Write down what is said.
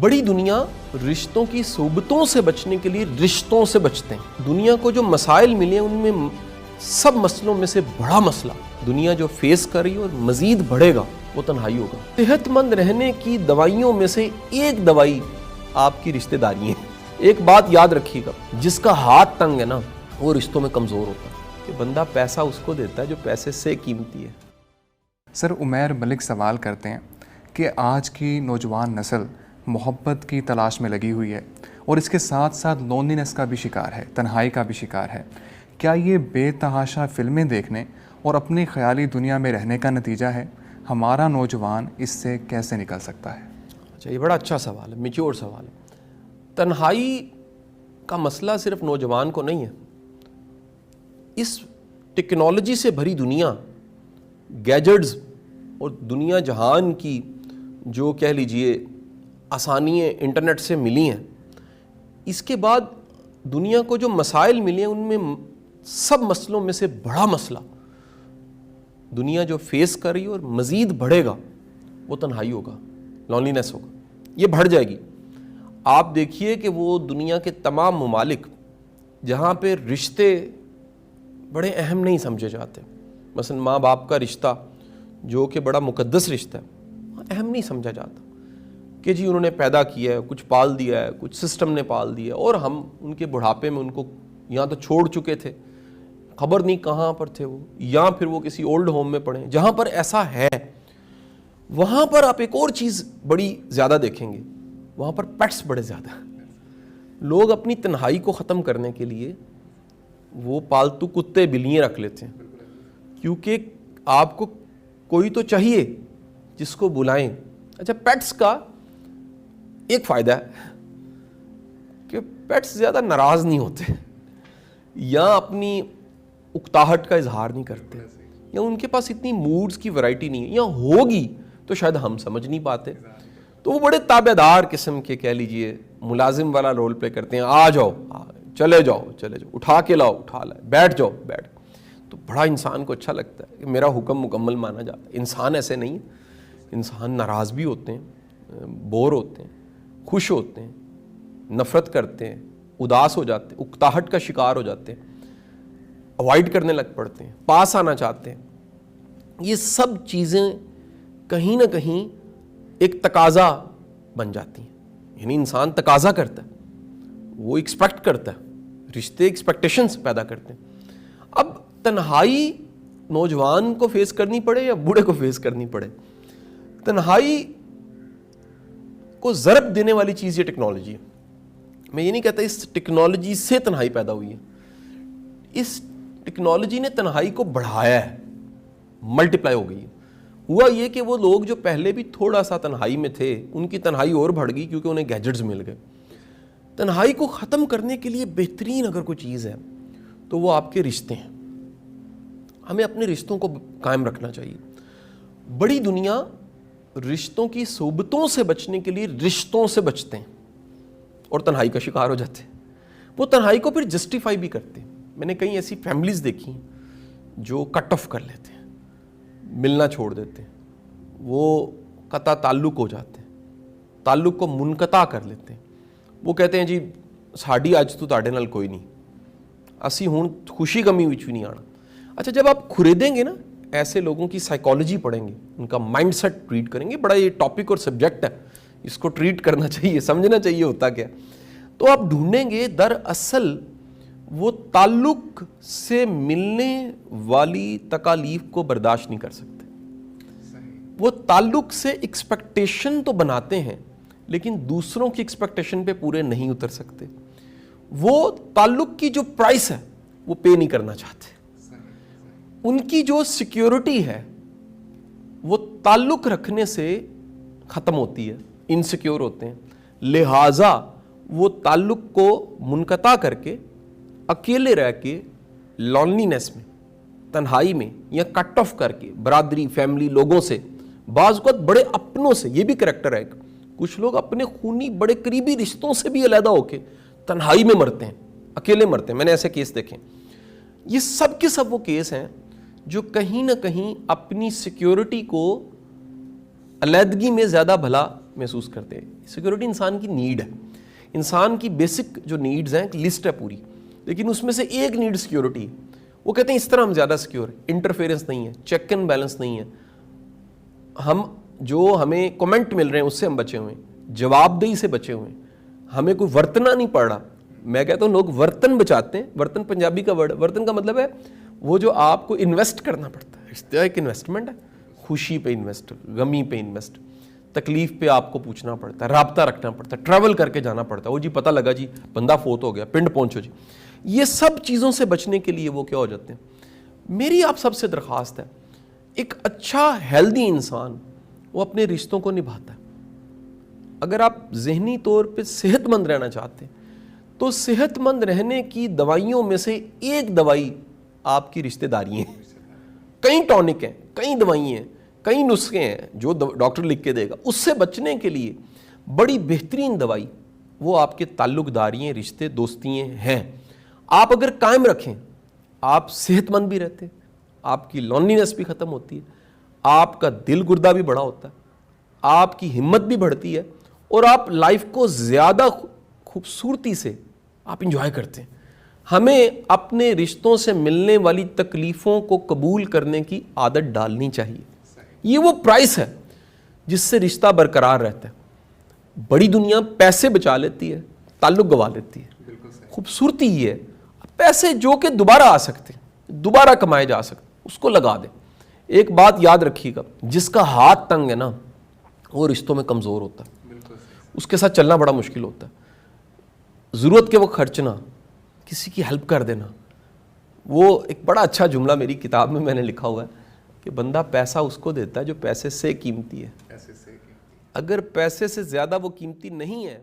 बड़ी दुनिया रिश्तों की सोबतों से बचने के लिए रिश्तों से बचते हैं। दुनिया को जो मसाइल मिले उनमें सब मसलों में से बड़ा मसला दुनिया जो फेस कर रही है और मजीद बढ़ेगा वो तन्हाई होगा। सेहतमंद रहने की दवाइयों में से एक दवाई आपकी रिश्तेदारी है। एक बात याद रखिएगा, जिसका हाथ तंग है ना वो रिश्तों में कमज़ोर होता है। कि बंदा पैसा उसको देता है जो पैसे से कीमती है। सर, उमैर मलिक सवाल करते हैं कि आज की नौजवान नस्ल मोहब्बत की तलाश में लगी हुई है और इसके साथ साथ लोनलीनेस का भी शिकार है, तन्हाई का भी शिकार है। क्या ये बेतहाशा फिल्में देखने और अपनी ख्याली दुनिया में रहने का नतीजा है? हमारा नौजवान इससे कैसे निकल सकता है? अच्छा, ये बड़ा अच्छा सवाल है, मैच्योर सवाल है। तन्हाई का मसला सिर्फ नौजवान को नहीं है। इस टेक्नोलॉजी से भरी दुनिया, गैजेट्स और दुनिया जहान की जो कह लीजिए आसानियाँ इंटरनेट से मिली हैं, इसके बाद दुनिया को जो मसाइल मिले हैं उनमें सब मसलों में से बड़ा मसला दुनिया जो फेस कर रही है और मज़ीद बढ़ेगा वो तन्हाई होगा, लॉनलीनेस होगा। ये बढ़ जाएगी। आप देखिए कि वो दुनिया के तमाम ममालिक जहाँ पे रिश्ते बड़े अहम नहीं समझे जाते, मसलन माँ बाप का रिश्ता जो कि बड़ा मुकद्दस रिश्ता है, अहम नहीं समझा जाता कि जी उन्होंने पैदा किया है, कुछ पाल दिया है, कुछ सिस्टम ने पाल दिया, और हम उनके बुढ़ापे में उनको या तो छोड़ चुके थे, खबर नहीं कहाँ पर थे वो, या फिर वो किसी ओल्ड होम में पड़े। जहाँ पर ऐसा है वहाँ पर आप एक और चीज़ बड़ी ज़्यादा देखेंगे, वहाँ पर पेट्स बड़े ज़्यादा। लोग अपनी तन्हाई को ख़त्म करने के लिए वो पालतू कुत्ते बिल्लियाँ रख लेते हैं, क्योंकि आपको कोई तो चाहिए जिसको बुलाएं। अच्छा, पेट्स का एक फ़ायदा है कि पेट्स ज़्यादा नाराज़ नहीं होते या अपनी उकताहट का इजहार नहीं करते, या उनके पास इतनी मूड्स की वैरायटी नहीं है, या होगी तो शायद हम समझ नहीं पाते। तो वो बड़े ताबेदार किस्म के कह लीजिए मुलाजिम वाला रोल प्ले करते हैं। आ जाओ, चले जाओ, उठा के लाओ, उठा लाए, बैठ जाओ, बैठ। तो बड़ा इंसान को अच्छा लगता है कि मेरा हुक्म मुकम्मल माना जाता है। इंसान ऐसे नहीं है। इंसान नाराज़ भी होते हैं, बोर होते हैं, खुश होते हैं, नफ़रत करते हैं, उदास हो जाते हैं, उकताहट का शिकार हो जाते हैं, अवॉइड करने लग पड़ते हैं, पास आना चाहते हैं। ये सब चीज़ें कहीं ना कहीं एक तकाज़ा बन जाती हैं। यानी इंसान तकाज़ा करता है, वो एक्सपेक्ट करता है, रिश्ते एक्सपेक्टेशंस पैदा करते हैं। अब तन्हाई नौजवान को फेस करनी पड़े या बूढ़े को फेस करनी पड़े, तन्हाई को ज़रब देने वाली चीज़ ये टेक्नोलॉजी है। मैं ये नहीं कहता इस टेक्नोलॉजी से तन्हाई पैदा हुई है, इस टेक्नोलॉजी ने तन्हाई को बढ़ाया है, मल्टीप्लाई हो गई है। हुआ ये कि वो लोग जो पहले भी थोड़ा सा तन्हाई में थे उनकी तन्हाई और बढ़ गई क्योंकि उन्हें गैजेट्स मिल गए। तन्हाई को ख़त्म करने के लिए बेहतरीन अगर कोई चीज़ है तो वो आपके रिश्ते हैं। हमें अपने रिश्तों को कायम रखना चाहिए। बड़ी दुनिया रिश्तों की सोबतों से बचने के लिए रिश्तों से बचते हैं और तन्हाई का शिकार हो जाते हैं। वो तन्हाई को फिर जस्टिफाई भी करते हैं। मैंने कई ऐसी फैमिलीज़ देखी हैं जो कट ऑफ कर लेते हैं, मिलना छोड़ देते हैं, वो कता ताल्लुक़ हो जाते हैं, ताल्लुक़ को मुनक़ता कर लेते हैं। वो कहते हैं जी साड़ी अज तो तुहाडे नाल कोई नहीं, असी हुण खुशी गमी विच भी नहीं आना। अच्छा, जब आप खुरेदेंगे ना, ऐसे लोगों की साइकोलॉजी पढ़ेंगे, उनका माइंडसेट ट्रीट करेंगे, बड़ा ये टॉपिक और सब्जेक्ट है, इसको ट्रीट करना चाहिए, समझना चाहिए होता क्या, तो आप ढूंढेंगे दरअसल वो ताल्लुक से मिलने वाली तकालीफ को बर्दाश्त नहीं कर सकते। वो ताल्लुक से एक्सपेक्टेशन तो बनाते हैं लेकिन दूसरों की एक्सपेक्टेशन पे पूरे नहीं उतर सकते। वो ताल्लुक की जो प्राइस है वो पे नहीं करना चाहते। उनकी जो सिक्योरिटी है वो ताल्लुक रखने से ख़त्म होती है, इनसिक्योर होते हैं। लिहाजा वो ताल्लुक को मुनक़ता करके अकेले रह के लॉनलीनेस में, तन्हाई में, या कट ऑफ करके बरादरी, फैमिली, लोगों से, बाज़ वक़्त बड़े अपनों से, ये भी करैक्टर है। कुछ लोग अपने खूनी बड़े करीबी रिश्तों से भी अलहदा होके तन्हाई में मरते हैं, अकेले मरते हैं। मैंने ऐसे केस देखे। ये सब के सब वो केस हैं जो कहीं ना कहीं अपनी सिक्योरिटी को अलहदगी में ज़्यादा भला محسوس کرتے ہیں. سیکورٹی انسان کی نیڈ ہے, انسان کی بیسک جو نیڈز ہیں ایک لسٹ ہے پوری, لیکن اس میں سے ایک نیڈ سیکورٹی. وہ کہتے ہیں اس طرح ہم زیادہ سیکیور ہیں, انٹرفیئرنس نہیں ہے, چیک اینڈ بیلنس نہیں ہے, ہم جو ہمیں کمنٹ مل رہے ہیں اس سے ہم بچے ہوئے ہیں, جواب دہی سے بچے ہوئے ہیں, ہمیں کوئی ورتنا نہیں پڑ رہا. میں کہتا ہوں لوگ برتن بچاتے ہیں, برتن پنجابی کا ورڈ, برتن کا مطلب ہے وہ جو آپ کو انویسٹ کرنا پڑتا ہے. رشتہ ایک انویسٹمنٹ ہے, خوشی پہ انویسٹ, غمی پہ انویسٹ, تکلیف پہ آپ کو پوچھنا پڑتا ہے, رابطہ رکھنا پڑتا ہے, ٹریول کر کے جانا پڑتا ہے. وہ جی پتہ لگا جی بندہ فوت ہو گیا, پنڈ پہنچو جی. یہ سب چیزوں سے بچنے کے لیے وہ کیا ہو جاتے ہیں. میری آپ سب سے درخواست ہے, ایک اچھا ہیلدی انسان وہ اپنے رشتوں کو نبھاتا ہے. اگر آپ ذہنی طور پہ صحت مند رہنا چاہتے ہیں تو صحت مند رہنے کی دوائیوں میں سے ایک دوائی آپ کی رشتہ داری ہیں. کئی ٹونک ہیں, کئی دوائیں ہیں, کئی نسخے ہیں جو ڈاکٹر لکھ کے دے گا. اس سے بچنے کے لیے بڑی بہترین دوائی وہ آپ کے تعلق داریاں, رشتے, دوستیاں ہیں. آپ اگر قائم رکھیں آپ صحت مند بھی رہتے, آپ کی لونلینس بھی ختم ہوتی ہے, آپ کا دل گردہ بھی بڑا ہوتا ہے, آپ کی ہمت بھی بڑھتی ہے, اور آپ لائف کو زیادہ خوبصورتی سے آپ انجوائے کرتے ہیں. ہمیں اپنے رشتوں سے ملنے والی تکلیفوں کو قبول کرنے کی عادت ڈالنی چاہیے. یہ وہ پرائس ہے جس سے رشتہ برقرار رہتا ہے. بڑی دنیا پیسے بچا لیتی ہے, تعلق گوا لیتی ہے. خوبصورتی یہ ہے پیسے جو کہ دوبارہ آ سکتے, دوبارہ کمائے جا سکتے, اس کو لگا دیں. ایک بات یاد رکھیے گا, جس کا ہاتھ تنگ ہے نا وہ رشتوں میں کمزور ہوتا ہے, اس کے ساتھ چلنا بڑا مشکل ہوتا ہے. ضرورت کے وقت خرچنا, کسی کی ہیلپ کر دینا. وہ ایک بڑا اچھا جملہ میری کتاب میں نے لکھا ہوا ہے کہ بندہ پیسہ اس کو دیتا ہے جو پیسے سے قیمتی ہے. اگر پیسے سے زیادہ وہ قیمتی نہیں ہے